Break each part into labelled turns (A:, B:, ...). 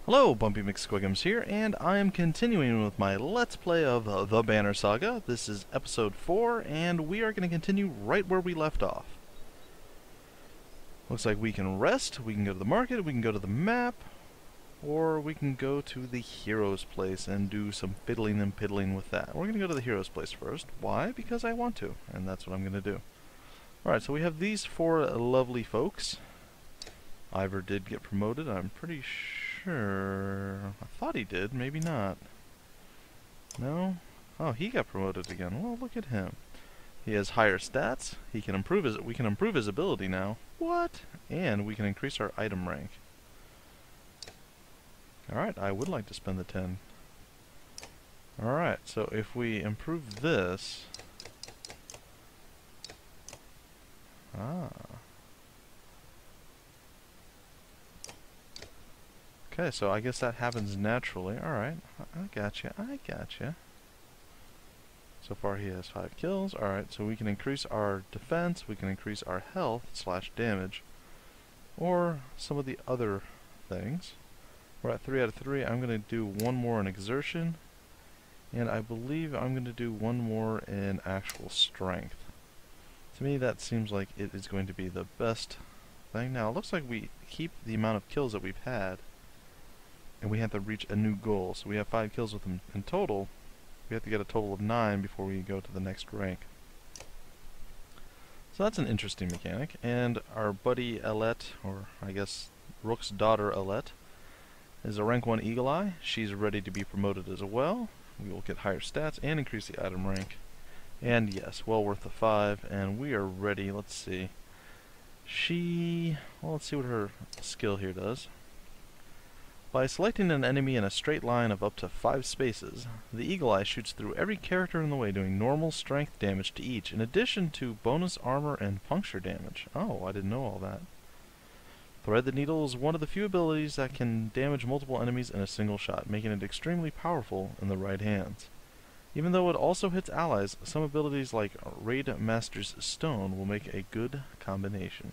A: Hello, Bumpy McSquigums here, and I am continuing with my Let's Play of The Banner Saga. This is episode 4, and we are going to continue right where we left off. Looks like we can rest, we can go to the market, we can go to the map, or we can go to the hero's place and do some fiddling and piddling with that. We're going to go to the hero's place first. Why? Because I want to, and that's what I'm going to do. Alright, so we have these four lovely folks. Iver did get promoted, I'm pretty sure. I thought he did, maybe not. No? Oh, he got promoted again. Well, look at him. He has higher stats. He can improve his. We can improve his ability now. What? And we can increase our item rank. Alright, I would like to spend the 10. Alright, so if we improve this... Okay, so I guess that happens naturally. Alright, I gotcha, I gotcha. So far he has 5 kills. Alright, so we can increase our defense, we can increase our health / damage, or some of the other things. We're at 3 out of 3. I'm going to do one more in exertion, and I believe I'm going to do one more in actual strength. To me that seems like it is going to be the best thing. Now it looks like we keep the amount of kills that we've had, and we have to reach a new goal. So we have 5 kills with him in total. We have to get a total of 9 before we go to the next rank. So that's an interesting mechanic. And our buddy Alette, or I guess Rook's daughter Alette, is a rank 1 Eagle Eye. She's ready to be promoted as well. We will get higher stats and increase the item rank. And yes, well worth the 5. And we are ready. Let's see. Well, let's see what her skill here does. By selecting an enemy in a straight line of up to 5 spaces, the Eagle Eye shoots through every character in the way, doing normal strength damage to each, in addition to bonus armor and puncture damage. Oh, I didn't know all that. Thread the Needle is one of the few abilities that can damage multiple enemies in a single shot, making it extremely powerful in the right hands. Even though it also hits allies, some abilities like Raid Master's Stone will make a good combination.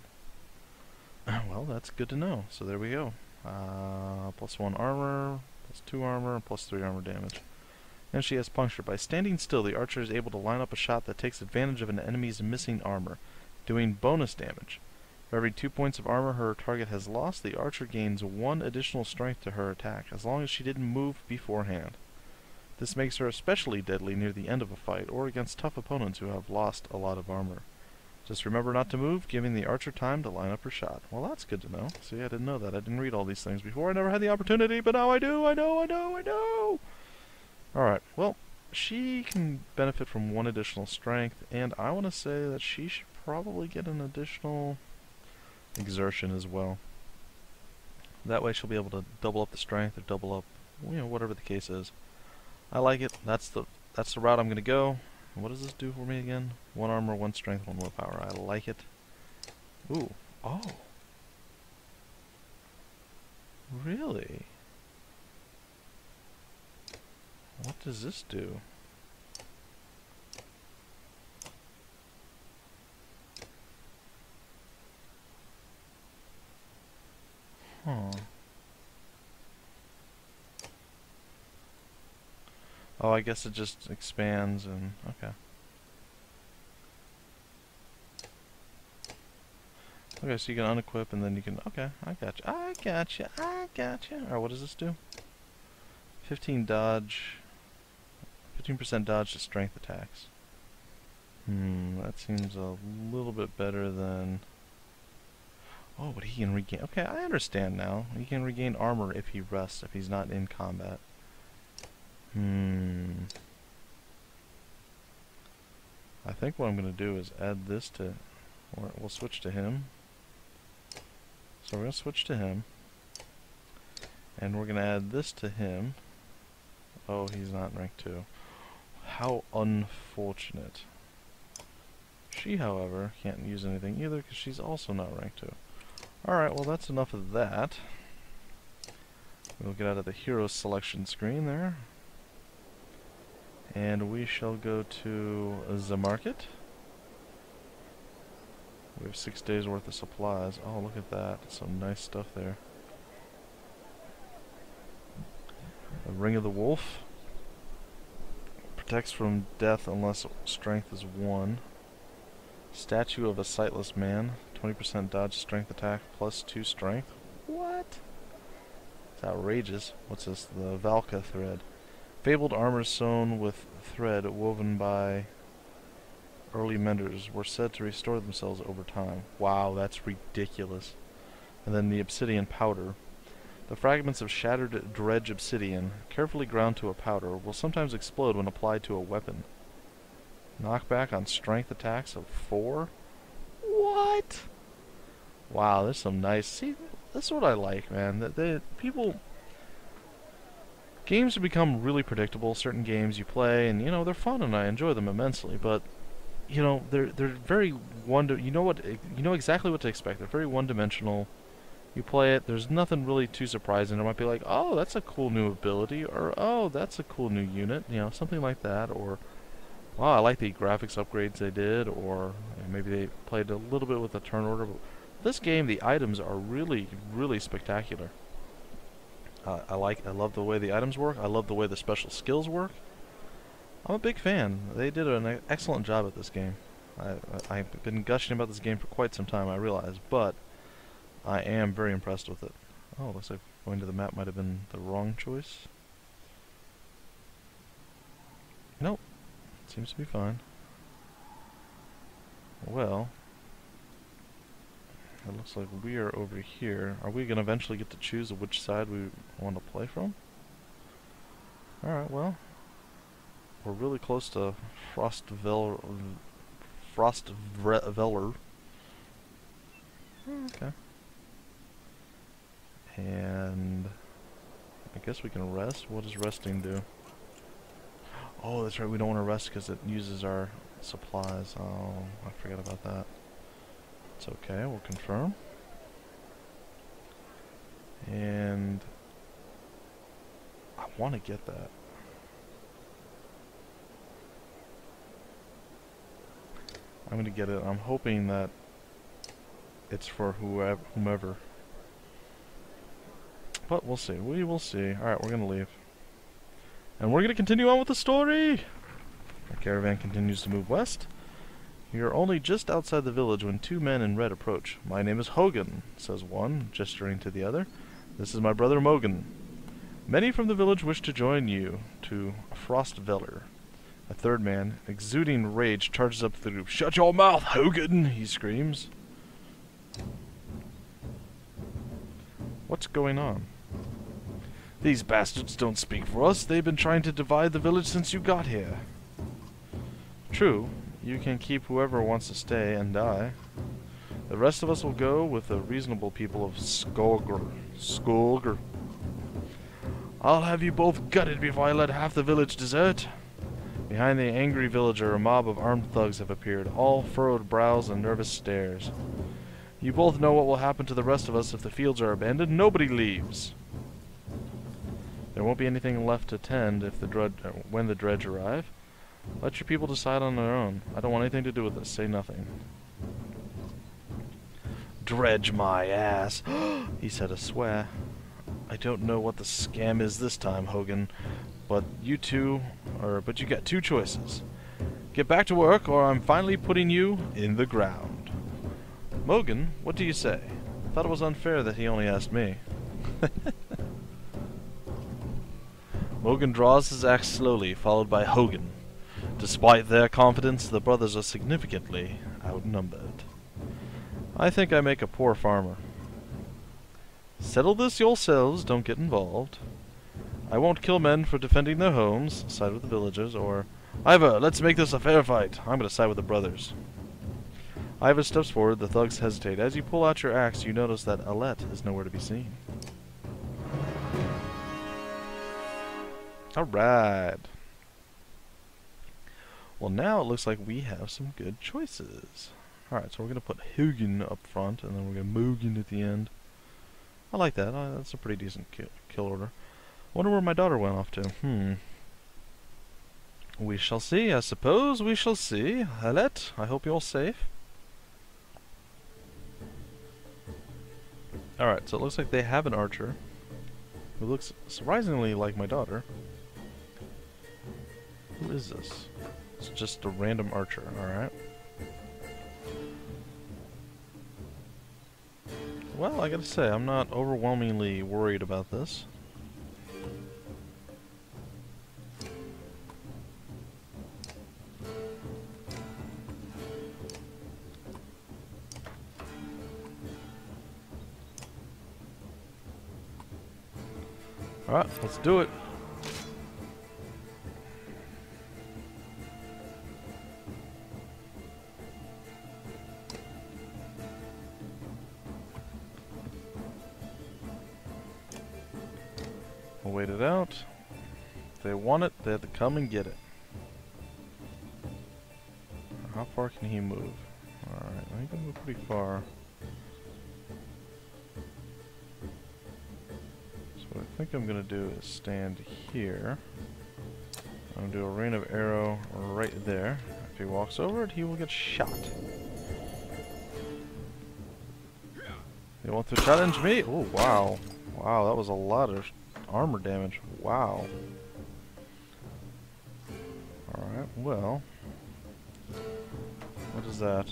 A: Well, that's good to know, so there we go. +1 armor, +2 armor, and +3 armor damage. And she has puncture. By standing still, the archer is able to line up a shot that takes advantage of an enemy's missing armor, doing bonus damage. For every 2 points of armor her target has lost, the archer gains 1 additional strength to her attack, as long as she didn't move beforehand. This makes her especially deadly near the end of a fight, or against tough opponents who have lost a lot of armor. Just remember not to move, giving the archer time to line up her shot. Well, that's good to know. See, I didn't know that. I didn't read all these things before. I never had the opportunity, but now I do. I know. Alright, well, she can benefit from 1 additional strength, and I want to say that she should probably get an additional exertion as well. That way she'll be able to double up the strength, or double up, whatever the case is. I like it. That's the route I'm going to go. What does this do for me again? 1 armor, 1 strength, 1 willpower. I like it. Ooh. Oh. Really? What does this do? Huh. Oh, I guess it just expands and... okay. Okay, so you can unequip and then you can... okay, I gotcha. Alright, what does this do? 15 dodge... 15% dodge to strength attacks. That seems a little bit better than... oh, but he can regain... okay, I understand now. He can regain armor if he rests, if he's not in combat. I think what I'm going to do is add this to... we'll switch to him. So we're going to switch to him. And we're going to add this to him. Oh, he's not rank 2. How unfortunate. She, however, can't use anything either because she's also not rank 2. Alright, well that's enough of that. We'll get out of the hero selection screen there. And we shall go to the market. We have 6 days worth of supplies. Oh, look at that. Some nice stuff there. Ring of the Wolf. Protects from death unless strength is 1. Statue of a Sightless Man. 20% dodge strength attack plus 2 strength. What? It's outrageous. What's this? The Valka thread. Fabled armor sewn with thread woven by early menders were said to restore themselves over time. Wow, that's ridiculous. And then the Obsidian Powder. The fragments of shattered dredge obsidian, carefully ground to a powder, will sometimes explode when applied to a weapon. Knockback on strength attacks of 4? What? Wow, there's some nice... See, this is what I like, man. Games have become really predictable. Certain games you play, and, you know, they're fun, and I enjoy them immensely, but, you know, they're very you know exactly what to expect. They're very one-dimensional. You play it, there's nothing really too surprising. It might be like, oh, that's a cool new ability, or oh, that's a cool new unit, you know, something like that, or wow, I like the graphics upgrades they did, or maybe they played a little bit with the turn order. But this game, the items are really, really spectacular. I love the way the items work. I love the way the special skills work. I'm a big fan. They did an excellent job at this game. I've been gushing about this game for quite some time, I realize, but I am very impressed with it. Oh, looks like going to the map might have been the wrong choice. Nope. Seems to be fine. Well, it looks like we are over here. Are we going to eventually get to choose which side we want to play from? Alright, well, we're really close to Frostvellr. Okay. And I guess we can rest. What does resting do? Oh, that's right, we don't want to rest because it uses our supplies. Oh, I forgot about that. It's okay, we'll confirm. And I want to get that. I'm going to get it. I'm hoping that it's for whomever. But we'll see. We will see. Alright, we're going to leave. And we're going to continue on with the story! Our caravan continues to move west. We are only just outside the village when 2 men in red approach. My name is Hogun, says one, gesturing to the other. This is my brother Mogun. Many from the village wish to join you to Frostvellr. A third man, exuding rage, charges up to the group. Shut your mouth, Hogun! He screams. What's going on? These bastards don't speak for us. They've been trying to divide the village since you got here. True. You can keep whoever wants to stay and die. The rest of us will go with the reasonable people of Skulgr. I'll have you both gutted before I let half the village desert. Behind the angry villager, a mob of armed thugs have appeared, all furrowed brows and nervous stares. You both know what will happen to the rest of us if the fields are abandoned. Nobody leaves. There won't be anything left to tend if when the dredge arrive. Let your people decide on their own. I don't want anything to do with this. Say nothing. Dredge my ass. He said a swear. I don't know what the scam is this time, Hogun, but you got 2 choices. Get back to work, or I'm finally putting you in the ground. Mogun, what do you say? Thought it was unfair that he only asked me. Mogun draws his axe slowly, followed by Hogun. Despite their confidence, the brothers are significantly outnumbered. I think I make a poor farmer. Settle this yourselves, don't get involved. I won't kill men for defending their homes, side with the villagers, or... Iver, let's make this a fair fight. I'm going to side with the brothers. Iver steps forward, the thugs hesitate. As you pull out your axe, you notice that Alette is nowhere to be seen. Alright. Well, now it looks like we have some good choices. Alright, so we're going to put Hogun up front, and then we're going to Mogun at the end. I like that. That's a pretty decent kill order. Wonder where my daughter went off to. We shall see, I suppose. We shall see. Alette, I hope you're safe. Alright, so it looks like they have an archer. who looks surprisingly like my daughter. Who is this? It's just a random archer, alright. Well, I gotta say, I'm not overwhelmingly worried about this. Alright, let's do it. We'll wait it out. If they want it, they have to come and get it. How far can he move? Alright, he can move pretty far. So what I think I'm going to do is stand here. I'm going to do a rain of arrow right there. If he walks over it, he will get shot. You want to challenge me? Oh, wow. Wow, that was a lot of armor damage. Wow. Alright, well. What is that?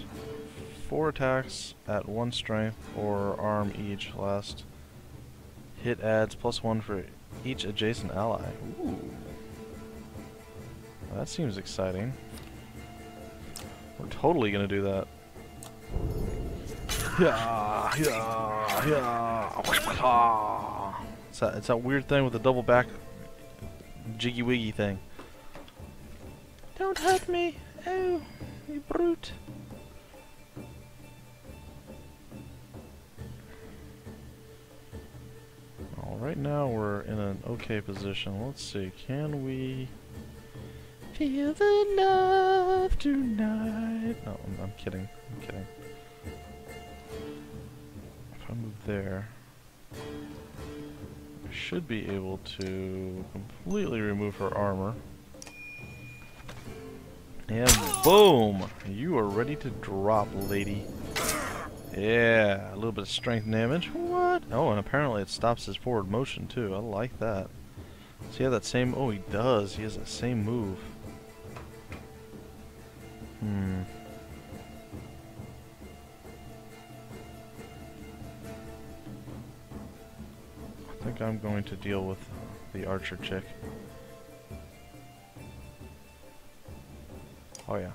A: 4 attacks at 1 strength or arm each. Last hit adds +1 for each adjacent ally. Ooh. Well, that seems exciting. We're totally gonna do that. Yeah, yeah, yeah. It's that weird thing with the double back jiggy wiggy thing. Don't hurt me! Oh, you brute! Well, right now we're in an okay position. Let's see, can we feel the love tonight? No, I'm kidding. I'm kidding. If I move there, I should be able to completely remove her armor. And boom! You are ready to drop, lady. Yeah, a little bit of strength damage. What? Oh, and apparently it stops his forward motion too. I like that. Does he have that same... Oh, he does. He has that same move. I think I'm going to deal with the archer chick. Oh yeah.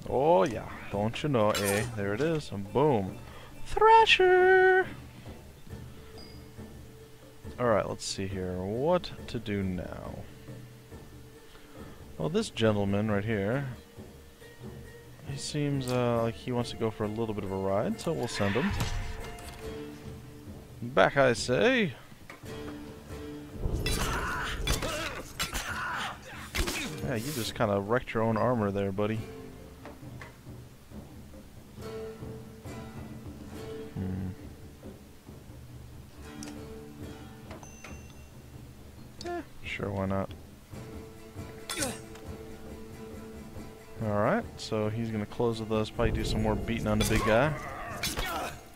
A: Oh yeah. Don't you know, eh? There it is. And boom. Thrasher! Alright, let's see here. What to do now? Well, this gentleman right here, he seems like he wants to go for a little bit of a ride, so we'll send him. Back, I say! Yeah, you just kind of wrecked your own armor there, buddy. Sure, why not? Alright, so he's gonna close with us, probably do some more beating on the big guy.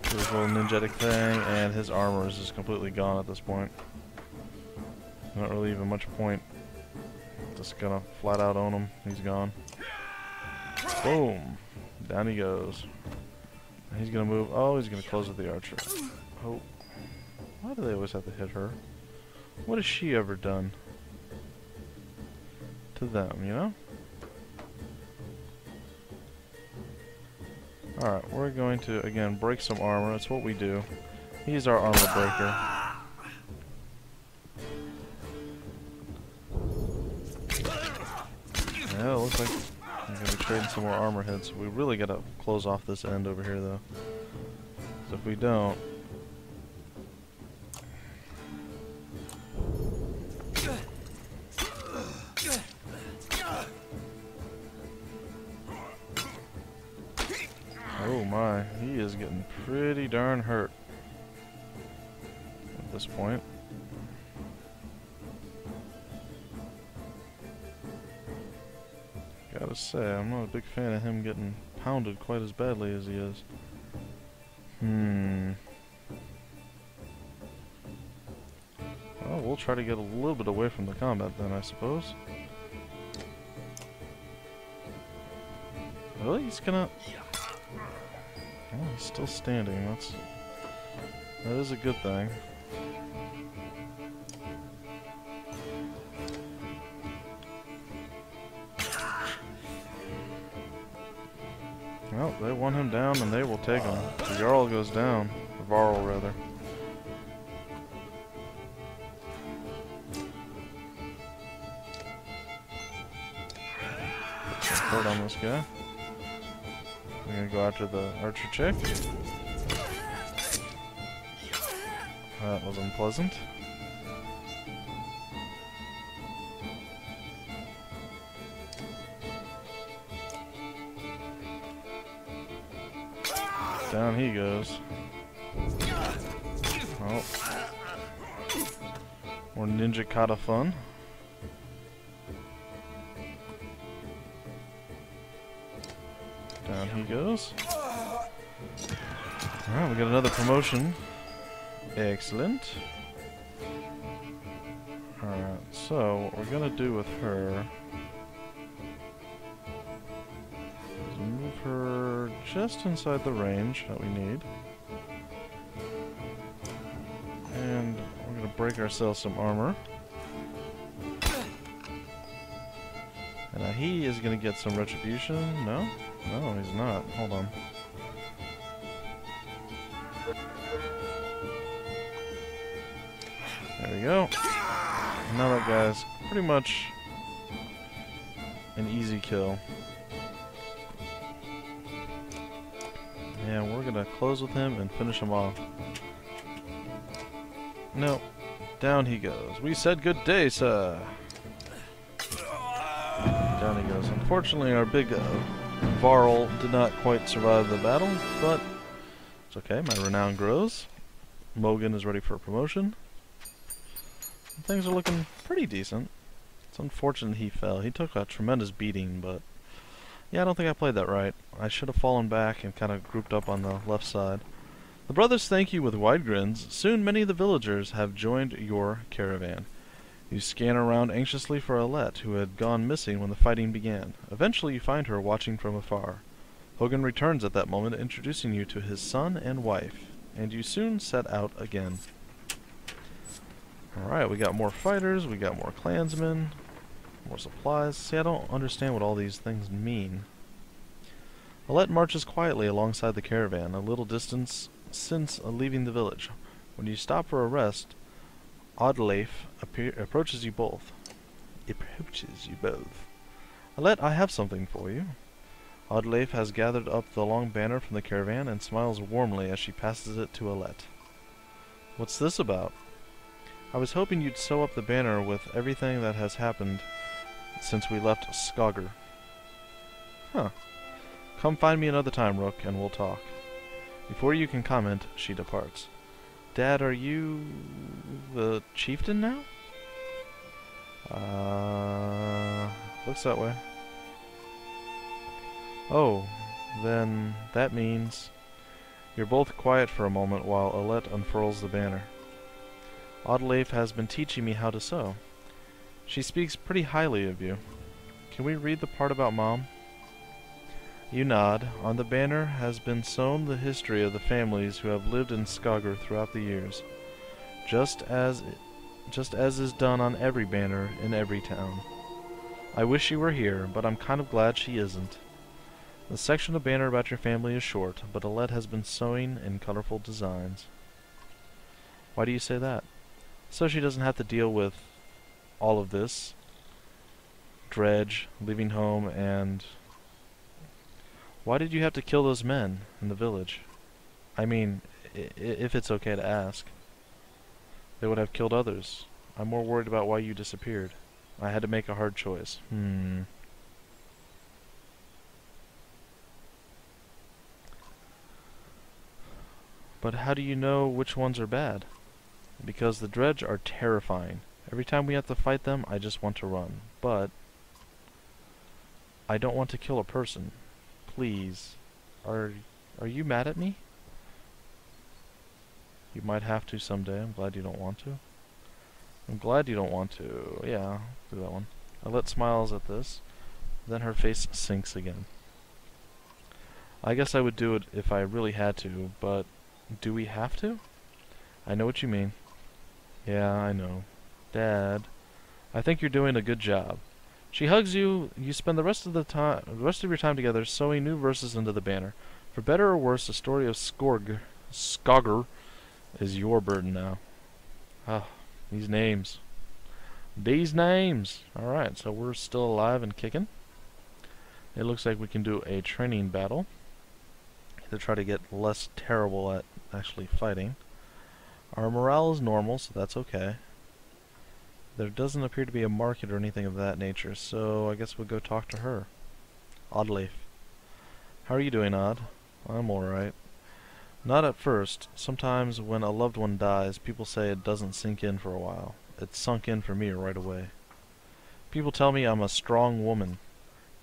A: Do his little ninjetic thing, and his armor is just completely gone at this point. Not really even much point. Just gonna flat out own him. He's gone. Boom! Down he goes. And he's gonna move. Oh, he's gonna close with the archer. Oh. Why do they always have to hit her? What has she ever done to them, you know? Alright, we're going to, again, break some armor. That's what we do. He's our armor breaker. Yeah, it looks like we're going to be trading some more armor hits. We really got to close off this end over here, though. Because if we don't... Oh my, he is getting pretty darn hurt at this point. Gotta say, I'm not a big fan of him getting pounded quite as badly as he is. Well, we'll we'll try to get a little bit away from the combat then, I suppose. Really? He's gonna... Oh, he's still standing. That is a good thing. Well, they want him down and they will take him. The Jarl goes down. Varl, rather. Hurt on this guy. We're gonna go after the archer chick. That was unpleasant. Down he goes. Oh. More ninja kata fun. Down he goes. Alright, we got another promotion. Excellent. Alright, so what we're gonna do with her is move her just inside the range that we need. And we're gonna break ourselves some armor. And now he is gonna get some retribution. No? No, he's not. Hold on. There we go. Now that guy's pretty much an easy kill. And we're gonna close with him and finish him off. No. Down he goes. We said good day, sir. Down he goes. Unfortunately, our big Varl did not quite survive the battle, but it's okay. My renown grows. Mogun is ready for promotion. Things are looking pretty decent. It's unfortunate he fell. He took a tremendous beating, but yeah, I don't think I played that right. I should have fallen back and kind of grouped up on the left side. The brothers thank you with wide grins. Soon many of the villagers have joined your caravan. You scan around anxiously for Alette, who had gone missing when the fighting began. Eventually you find her watching from afar. Hogun returns at that moment, introducing you to his son and wife, and you soon set out again. Alright, we got more fighters, we got more clansmen, more supplies. See, I don't understand what all these things mean. Alette marches quietly alongside the caravan, a little distance since leaving the village. When you stop for a rest, Oddleif approaches you both. Alette, I have something for you. Oddleif has gathered up the long banner from the caravan and smiles warmly as she passes it to Alette. What's this about? I was hoping you'd sew up the banner with everything that has happened since we left Skager. Huh. Come find me another time, Rook, and we'll talk. Before you can comment, she departs. Dad, are you the chieftain now? Looks that way. Oh, then that means you're both quiet for a moment while Alette unfurls the banner. Oddleif has been teaching me how to sew. She speaks pretty highly of you. Can we read the part about Mom? You nod. On the banner has been sewn the history of the families who have lived in Skager throughout the years, just as is done on every banner in every town. I wish she were here, but I'm kind of glad she isn't. The section of banner about your family is short, but Alette has been sewing in colorful designs. Why do you say that? So she doesn't have to deal with all of this. Dredge, leaving home, and... Why did you have to kill those men in the village? I mean, if it's okay to ask. They would have killed others. I'm more worried about why you disappeared. I had to make a hard choice. But how do you know which ones are bad? Because the Dredge are terrifying. Every time we have to fight them, I just want to run. But I don't want to kill a person. Please. Are you mad at me? You might have to someday. I'm glad you don't want to. I'm glad you don't want to. Yeah, do that one. Alette smiles at this. Then her face sinks again. I guess I would do it if I really had to, but do we have to? I know what you mean. Yeah, I know. Dad, I think you're doing a good job. She hugs you. You spend the rest of your time together, sewing new verses into the banner. For better or worse, the story of Skogr is your burden now. Ah, these names. These names! Alright, so we're still alive and kicking. It looks like we can do a training battle to try to get less terrible at actually fighting. Our morale is normal, so that's okay. There doesn't appear to be a market or anything of that nature, so I guess we'll go talk to her. Oddleif. How are you doing, Odd? I'm alright. Not at first. Sometimes when a loved one dies, people say it doesn't sink in for a while. It sunk in for me right away. People tell me I'm a strong woman.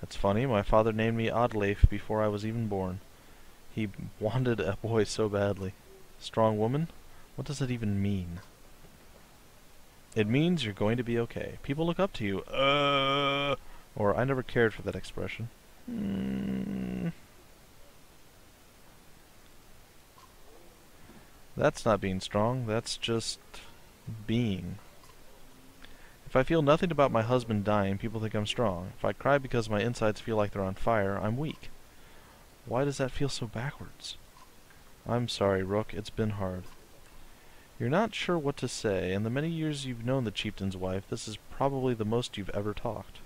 A: It's funny, my father named me Oddleif before I was even born. He wanted a boy so badly. Strong woman? What does that even mean? It means you're going to be okay. People look up to you. Or I never cared for that expression. That's not being strong. That's just being. If I feel nothing about my husband dying, people think I'm strong. If I cry because my insides feel like they're on fire, I'm weak. Why does that feel so backwards? I'm sorry, Rook. It's been hard. You're not sure what to say. In the many years you've known the chieftain's wife, this is probably the most you've ever talked.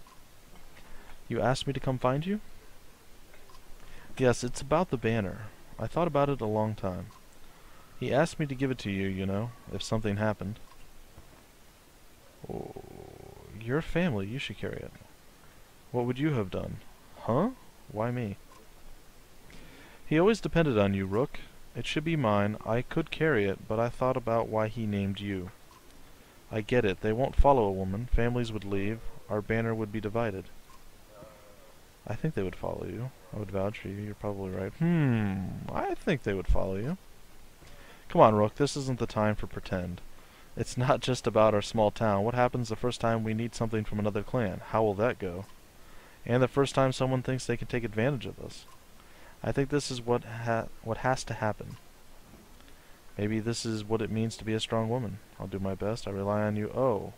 A: You asked me to come find you? Yes, it's about the banner. I thought about it a long time. He asked me to give it to you, you know, if something happened. Oh, you're a family. You should carry it. What would you have done? Huh? Why me? He always depended on you, Rook. It should be mine. I could carry it, but I thought about why he named you. I get it. They won't follow a woman. Families would leave. Our banner would be divided. I think they would follow you. I would vouch for you. You're probably right. I think they would follow you. Come on, Rook. This isn't the time for pretend. It's not just about our small town. What happens the first time we need something from another clan? How will that go? And the first time someone thinks they can take advantage of us. I think this is what has to happen. Maybe this is what it means to be a strong woman. I'll do my best. I rely on you. Oh.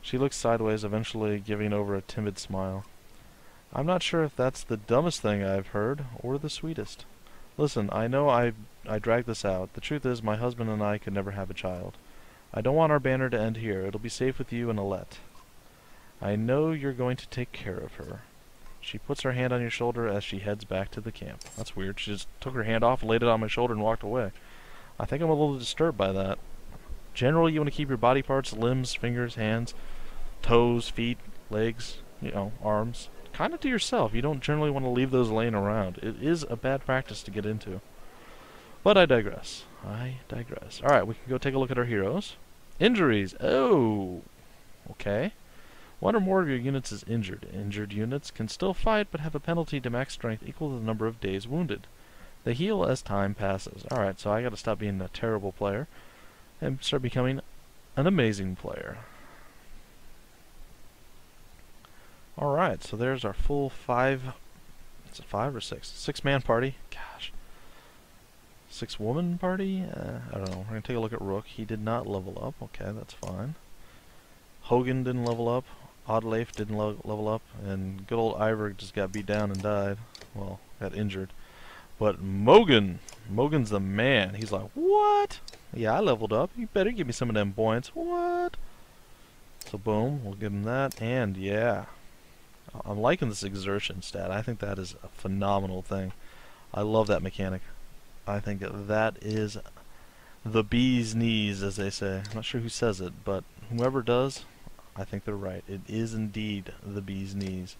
A: She looks sideways, eventually giving over a timid smile. I'm not sure if that's the dumbest thing I've heard, or the sweetest. Listen, I know I dragged this out. The truth is, my husband and I could never have a child. I don't want our banner to end here. It'll be safe with you and Alette. I know you're going to take care of her. She puts her hand on your shoulder as she heads back to the camp. That's weird. She just took her hand off, laid it on my shoulder, and walked away. I think I'm a little disturbed by that. Generally, you want to keep your body parts, limbs, fingers, hands, toes, feet, legs, arms, kind of to yourself. You don't generally want to leave those laying around. It is a bad practice to get into. But I digress. Alright, we can go take a look at our heroes. Injuries. Oh! Okay. One or more of your units is injured. Injured units can still fight, but have a penalty to max strength equal to the number of days wounded. They heal as time passes. Alright, so I gotta stop being a terrible player and start becoming an amazing player. Alright, so there's our full 5... Is it 5 or 6? 6-man party. Gosh. 6-woman party? I don't know. We're going to take a look at Rook. He did not level up. Okay, that's fine. Hogun didn't level up. Oddleif didn't level up. And good old Iver just got beat down and died. Well, got injured. But Mogun's the man. He's like, what? Yeah, I leveled up. You better give me some of them points. What? So boom, we'll give him that. And yeah. I'm liking this exertion stat. I think that is a phenomenal thing. I love that mechanic. I think that is the bee's knees, as they say. I'm not sure who says it, but whoever does, I think they're right. It is indeed the bee's knees.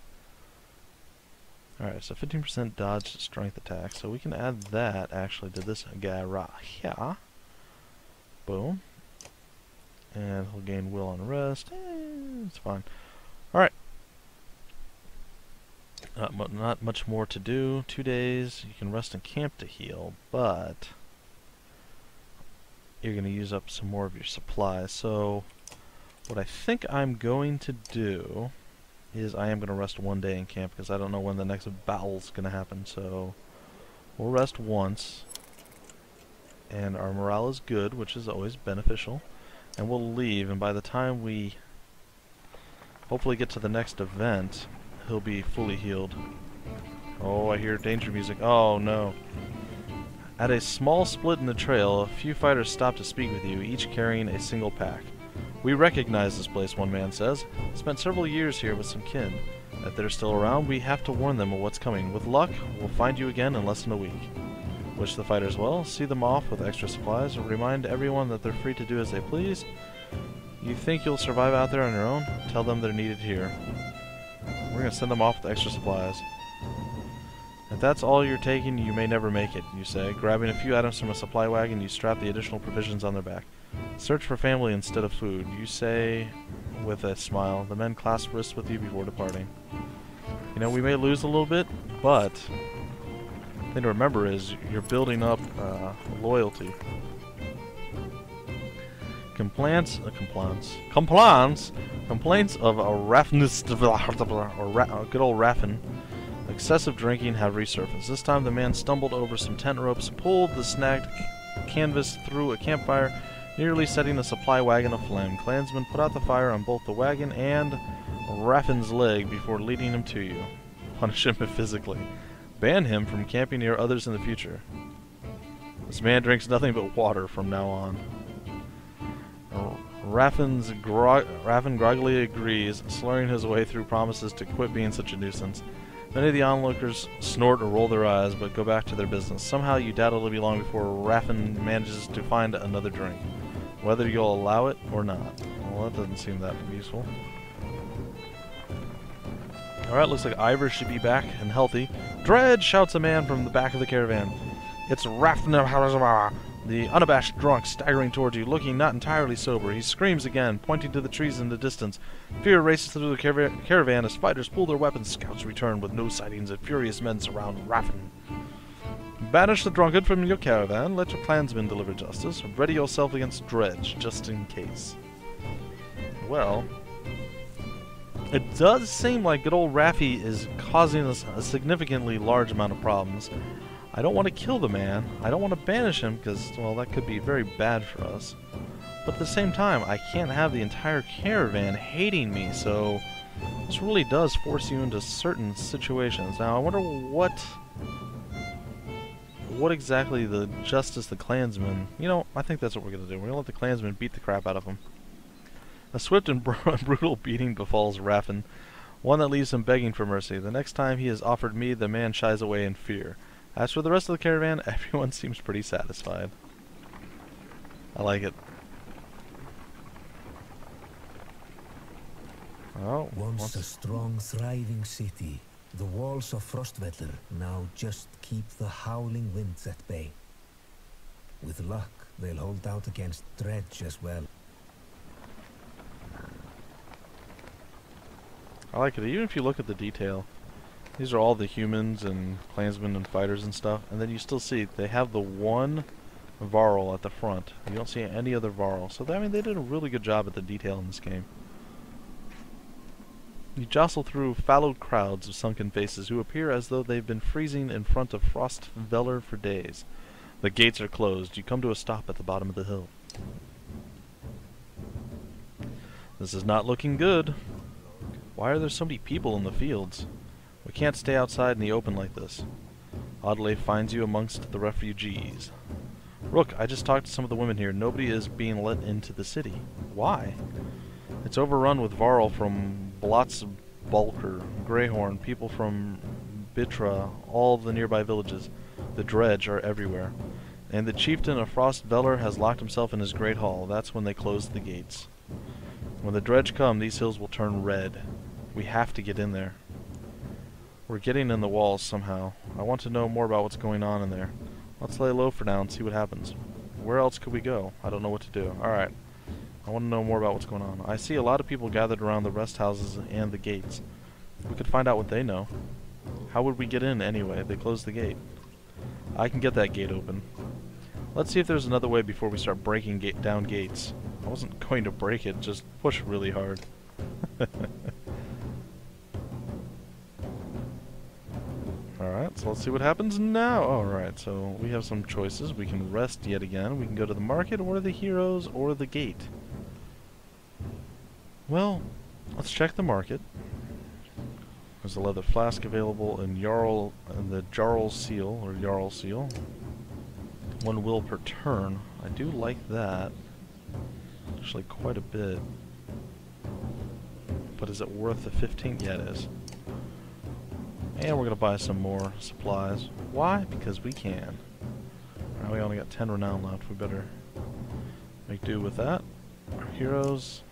A: Alright, so 15% dodge strength attack. So we can add that, actually, to this guy right here. Boom. And he'll gain will on rest. It's fine. Alright. Not much more to do. 2 days. You can rest in camp to heal, but you're going to use up some more of your supplies. So what I think I'm going to do is I am going to rest one day in camp because I don't know when the next battle's going to happen. So we'll rest once, and our morale is good, which is always beneficial. And we'll leave, and by the time we hopefully get to the next event, he'll be fully healed. Oh, I hear danger music. Oh no. At a small split in the trail, a few fighters stop to speak with you, each carrying a single pack. We recognize this place, one man says. Spent several years here with some kin. If they're still around, we have to warn them of what's coming. With luck, we'll find you again in less than a week. Wish the fighters well, see them off with extra supplies, remind everyone that they're free to do as they please. You think you'll survive out there on your own? Tell them they're needed here. We're going to send them off with extra supplies. If that's all you're taking, you may never make it, you say. Grabbing a few items from a supply wagon, you strap the additional provisions on their back. Search for family instead of food, you say with a smile. The men clasp wrists with you before departing. You know, we may lose a little bit, but the thing to remember is you're building up loyalty. Complaints of a good old Raffin. Excessive drinking have resurfaced. This time the man stumbled over some tent ropes, pulled the snagged canvas through a campfire, nearly setting a supply wagon aflame. Clansmen put out the fire on both the wagon and Raffin's leg before leading him to you. Punish him physically. Ban him from camping near others in the future. This man drinks nothing but water from now on. Raffin groggily agrees, slurring his way through promises to quit being such a nuisance. Many of the onlookers snort or roll their eyes, but go back to their business. Somehow you doubt it'll be long before Raffin manages to find another drink, whether you'll allow it or not. Well, that doesn't seem that useful. Alright, looks like Iver should be back and healthy. Dread! Shouts a man from the back of the caravan. It's Raffin, the unabashed drunk, staggering towards you, looking not entirely sober. He screams again, pointing to the trees in the distance. Fear races through the caravan as fighters pull their weapons. Scouts return with no sightings, and furious men surround Raffin. Banish the drunkard from your caravan. Let your clansmen deliver justice. Ready yourself against Dredge, just in case. Well, it does seem like good old Raffi is causing us a significantly large amount of problems. I don't want to kill the man. I don't want to banish him because, well, that could be very bad for us. But at the same time, I can't have the entire caravan hating me, so this really does force you into certain situations. Now, I wonder what exactly the justice the clansmen... You know, I think that's what we're going to do. We're going to let the clansmen beat the crap out of him. A swift and brutal beating befalls Raffin, one that leaves him begging for mercy. The next time he is offered mead, the man shies away in fear. As for the rest of the caravan, everyone seems pretty satisfied. I like it. Oh,
B: once a strong, thriving city, the walls of Frostvellr now just keep the howling winds at bay. With luck, they'll hold out against Dredge as well.
A: I like it, even if you look at the detail. These are all the humans and clansmen and fighters and stuff, and then you still see they have the one Varl at the front. You don't see any other Varl. So I mean, they did a really good job at the detail in this game. You jostle through fallowed crowds of sunken faces who appear as though they've been freezing in front of Frostvellr for days. The gates are closed. You come to a stop at the bottom of the hill. This is not looking good. Why are there so many people in the fields? We can't stay outside in the open like this. Oddleif finds you amongst the refugees. Rook, I just talked to some of the women here. Nobody is being let into the city. Why? It's overrun with Varl from Blotzbalker, Greyhorn, people from Bitra, all of the nearby villages. The Dredge are everywhere. And the chieftain of Frostvellr has locked himself in his great hall. That's when they close the gates. When the Dredge come, these hills will turn red. We have to get in there. We're getting in the walls somehow. I want to know more about what's going on in there. Let's lay low for now and see what happens. Where else could we go? I don't know what to do. Alright. I want to know more about what's going on. I see a lot of people gathered around the rest houses and the gates. We could find out what they know. How would we get in anyway? They closed the gate. I can get that gate open. Let's see if there's another way before we start breaking down gates. I wasn't going to break it, just push really hard. Alright, so let's see what happens now. Alright, so we have some choices. We can rest yet again. We can go to the market, or the heroes, or the gate. Well, let's check the market. There's a leather flask available in the Jarl seal, or Jarl seal. 1 will per turn. I do like that. Actually, quite a bit. But is it worth the 15? Yeah, it is. And we're going to buy some more supplies. Why? Because we can. Alright, we only got 10 renown left. We better make do with that. Our heroes.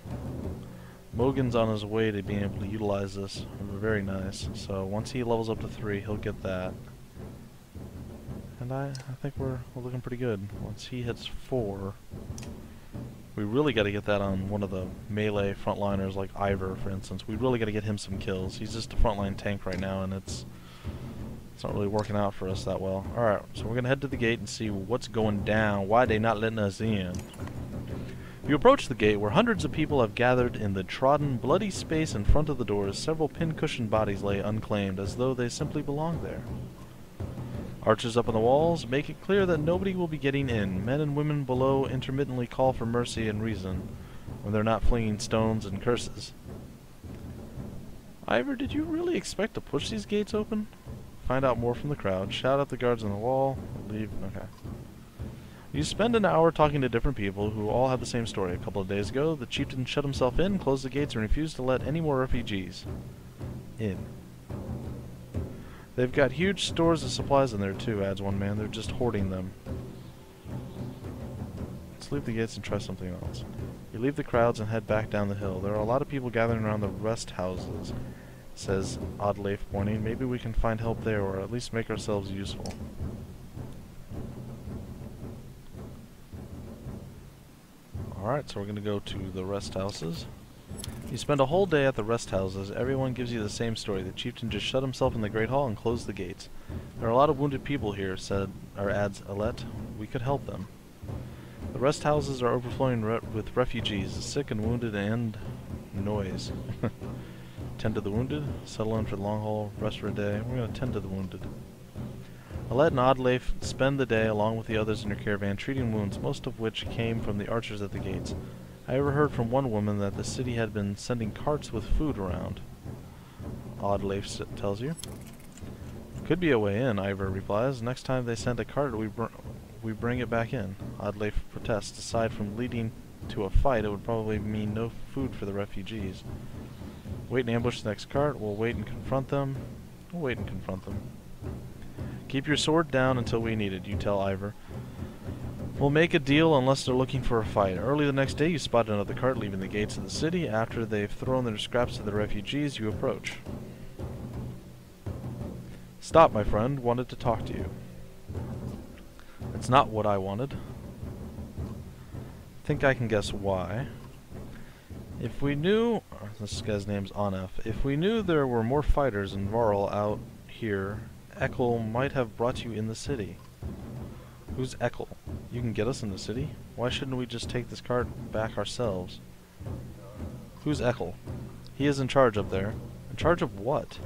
A: Mogun's on his way to being able to utilize this. Very nice. So once he levels up to 3, he'll get that. And I think we're looking pretty good. Once he hits 4, we really got to get that on one of the melee frontliners like Iver, for instance. We really got to get him some kills. He's just a frontline tank right now, and it's not really working out for us that well. Alright, so we're going to head to the gate and see what's going down. Why they not letting us in? You approach the gate, where hundreds of people have gathered in the trodden, bloody space in front of the doors. Several pin-cushioned bodies lay unclaimed, as though they simply belonged there. Archers up on the walls make it clear that nobody will be getting in. Men and women below intermittently call for mercy and reason, when they're not flinging stones and curses. Iver, did you really expect to push these gates open? Find out more from the crowd. Shout at the guards on the wall. Leave. Okay. You spend an hour talking to different people who all have the same story. A couple of days ago, the chieftain shut himself in, closed the gates, and refused to let any more refugees in. They've got huge stores of supplies in there too, adds one man. They're just hoarding them. Let's leave the gates and try something else. You leave the crowds and head back down the hill. There are a lot of people gathering around the rest houses, says Oddleif, pointing. Maybe we can find help there, or at least make ourselves useful. Alright, so we're going to go to the rest houses. You spend a whole day at the rest houses. Everyone gives you the same story. The chieftain just shut himself in the Great Hall and closed the gates. There are a lot of wounded people here, adds Alette. We could help them. The rest houses are overflowing with refugees, sick and wounded, and noise. Tend to the wounded, settle in for the long haul, rest for a day. We're going to tend to the wounded. Alette and Oddleif spend the day along with the others in your caravan treating wounds, most of which came from the archers at the gates. I ever heard from one woman that the city had been sending carts with food around. Oddleif tells you. Could be a way in, Iver replies. Next time they send a cart, we bring it back in. Oddleif protests. Aside from leading to a fight, it would probably mean no food for the refugees. Wait and ambush the next cart. We'll wait and confront them. We'll wait and confront them. Keep your sword down until we need it, you tell Iver. We'll make a deal unless they're looking for a fight. Early the next day, you spot another cart leaving the gates of the city. After they've thrown their scraps to the refugees, you approach. Stop, my friend. Wanted to talk to you. It's not what I wanted. Think I can guess why. If we knew... this guy's name's Oddleif. If we knew there were more fighters in Varl out here, Ekkel might have brought you in the city. Who's Ekkel? You can get us in the city? Why shouldn't we just take this cart back ourselves? Who's Ekkel? He is in charge up there. In charge of what?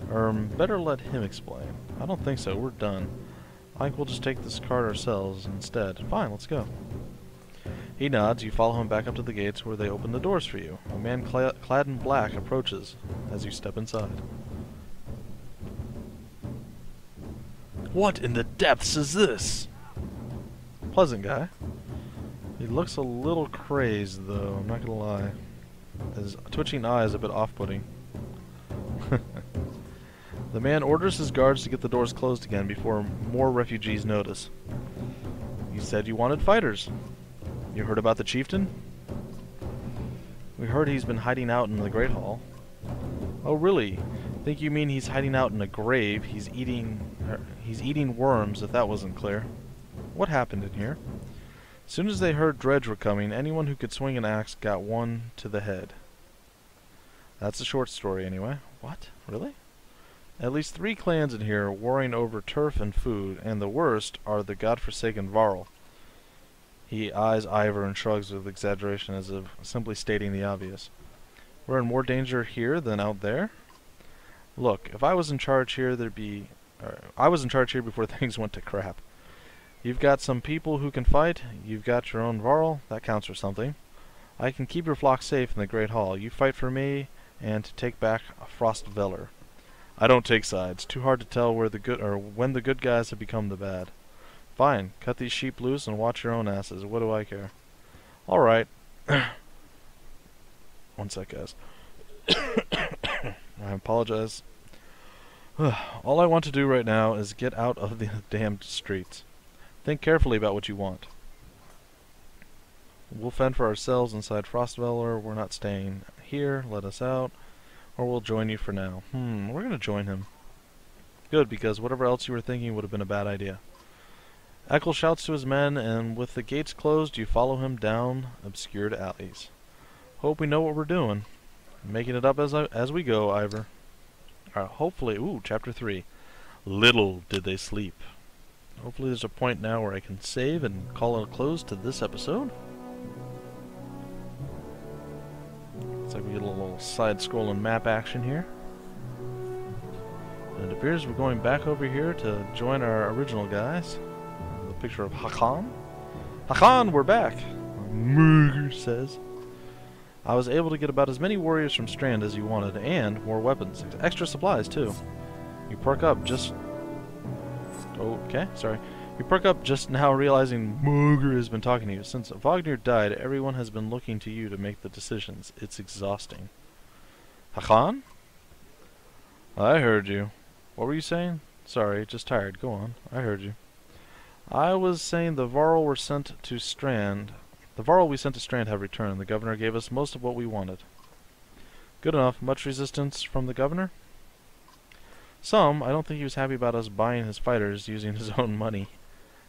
A: Better let him explain. I don't think so. We're done. I think we'll just take this cart ourselves instead. Fine, let's go. He nods. You follow him back up to the gates where they open the doors for you. A man clad in black approaches as you step inside. What in the depths is this? Pleasant guy. He looks a little crazed, though, I'm not gonna lie. His twitching eye is a bit off-putting. The man orders his guards to get the doors closed again before more refugees notice. You said you wanted fighters. You heard about the chieftain? We heard he's been hiding out in the Great Hall. Oh, really? Think you mean he's hiding out in a grave? He's eating worms, if that wasn't clear. What happened in here? As soon as they heard Dredge were coming, anyone who could swing an axe got one to the head. That's a short story, anyway. What? Really? At least 3 clans in here warring over turf and food, and the worst are the godforsaken Varl. He eyes Iver and shrugs with exaggeration as if simply stating the obvious. We're in more danger here than out there? Look, if I was in charge here, I was in charge here before things went to crap. You've got some people who can fight. You've got your own Varl. That counts for something. I can keep your flock safe in the Great Hall. You fight for me and to take back Frostvellr. I don't take sides. Too hard to tell where the good or when the good guys have become the bad. Fine, cut these sheep loose and watch your own asses. What do I care? All right. One sec, guys. I apologize. All I want to do right now is get out of the damned streets. Think carefully about what you want. We'll fend for ourselves inside Frostvellr. We're not staying here. Let us out. Or we'll join you for now. We're going to join him. Good, because whatever else you were thinking would have been a bad idea. Ekkel shouts to his men, and with the gates closed, you follow him down obscured alleys. Hope we know what we're doing. Making it up as we go, Iver. Hopefully, chapter 3. Little did they sleep. Hopefully there's a point now where I can save and call it a close to this episode. Looks like we get a little side-scrolling map action here. And it appears we're going back over here to join our original guys. The picture of Hakon. Hakon, we're back! Mogun says. I was able to get about as many warriors from Strand as you wanted, and more weapons. Extra supplies, too. You perk up just... Okay, sorry. You perk up just now realizing Mogun has been talking to you. Since Wagner died, everyone has been looking to you to make the decisions. It's exhausting. Hakon? I heard you. What were you saying? Sorry, just tired. Go on. I heard you. I was saying the Varl were sent to Strand. The Varl we sent to Strand have returned. The governor gave us most of what we wanted. Good enough. Much resistance from the governor? Some. I don't think he was happy about us buying his fighters using his own money.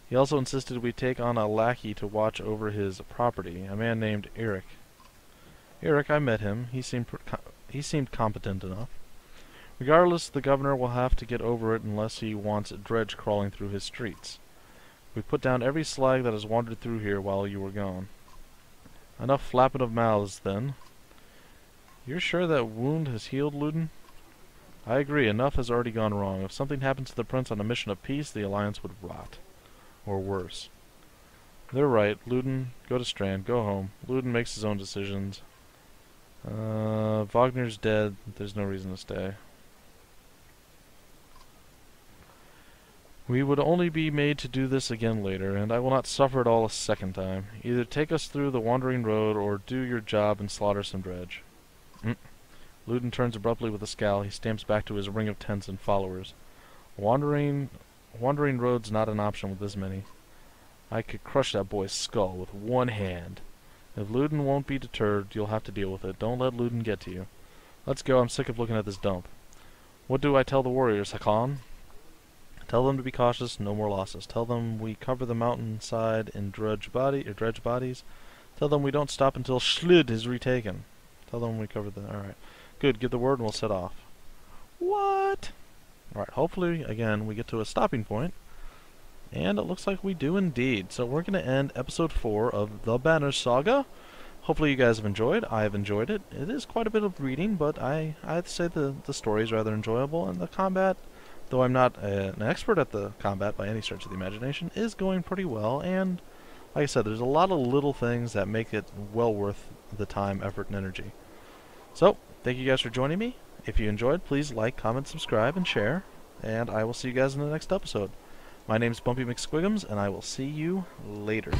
A: He also insisted we take on a lackey to watch over his property, a man named Eric. Eric, I met him. He seemed competent enough. Regardless, the governor will have to get over it unless he wants dredge crawling through his streets. We put down every slag that has wandered through here while you were gone. Enough flapping of mouths, then. You're sure that wound has healed, Luden? I agree, enough has already gone wrong. If something happens to the prince on a mission of peace, the alliance would rot. Or worse. They're right. Luden, go to Strand. Go home. Luden makes his own decisions. Wagner's dead. There's no reason to stay. We would only be made to do this again later, and I will not suffer it all a second time. Either take us through the wandering road, or do your job and slaughter some dredge. Luden turns abruptly with a scowl. He stamps back to his ring of tents and followers. Wandering road's not an option with this many. I could crush that boy's skull with one hand. If Luden won't be deterred, you'll have to deal with it. Don't let Luden get to you. Let's go. I'm sick of looking at this dump. What do I tell the warriors, Hakon? Tell them to be cautious, no more losses. Tell them we cover the mountainside in dredge bodies. Tell them we don't stop until Schlid is retaken. Tell them we cover the... Alright. Good, give the word and we'll set off. What? Alright, hopefully, again, we get to a stopping point. And it looks like we do indeed. So we're going to end episode 4 of The Banner Saga. Hopefully you guys have enjoyed. I have enjoyed it. It is quite a bit of reading, but I have to say the story is rather enjoyable, and the combat, though I'm not an expert at the combat by any stretch of the imagination, is going pretty well. And like I said, there's a lot of little things that make it well worth the time, effort, and energy. So, thank you guys for joining me. If you enjoyed, please like, comment, subscribe, and share. And I will see you guys in the next episode. My name is Bumpy McSquigums, and I will see you later.